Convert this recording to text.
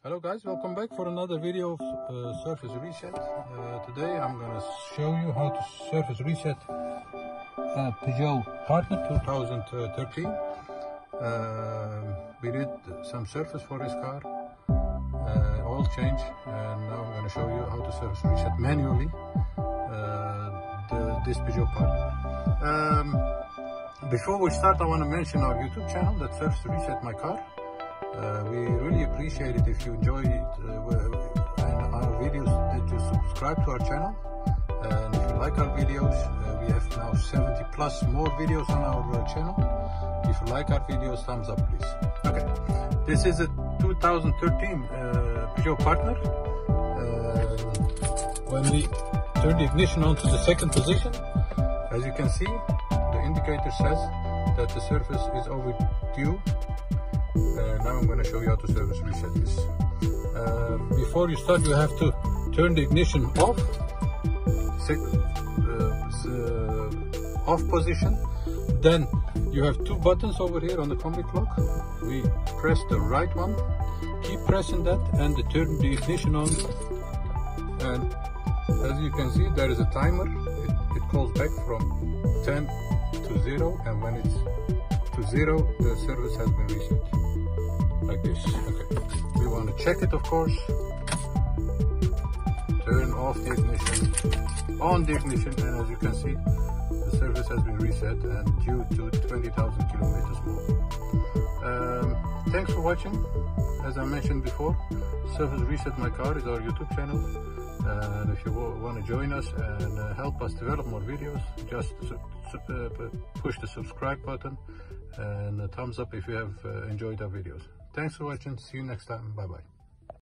Hello guys, welcome back for another video of surface reset. Today I'm going to show you how to surface reset Peugeot Partner 2013. We did some surface for this car, oil change, and now I'm going to show you how to surface reset manually this Peugeot Partner. Before we start, I want to mention our YouTube channel that Surface Reset My Car. We really appreciate it if you enjoy it and our videos, that you subscribe to our channel. And if you like our videos, we have now 70 plus more videos on our channel. If you like our videos, thumbs up please. Okay, this is a 2013 Peugeot Partner. When we turn the ignition on to the second position, as you can see, the indicator says that the surface is overdue. Now I'm going to show you how to surface reset this. Before you start, you have to turn the ignition off, off position. Then you have two buttons over here on the combi clock. We press the right one, keep pressing that, and turn the ignition on. And as you can see, there is a timer. It calls back from 10 to 0, and when it's to 0, the service has been reset. Like this. Okay. We want to check it, of course. Turn off the ignition, on the ignition, and as you can see, the service has been reset and due to 20,000 kilometers more. Thanks for watching. As I mentioned before, Surface Reset My Car is our YouTube channel. And if you want to join us and help us develop more videos, just push the subscribe button and a thumbs up if you have enjoyed our videos. Thanks for watching. See you next time. Bye bye.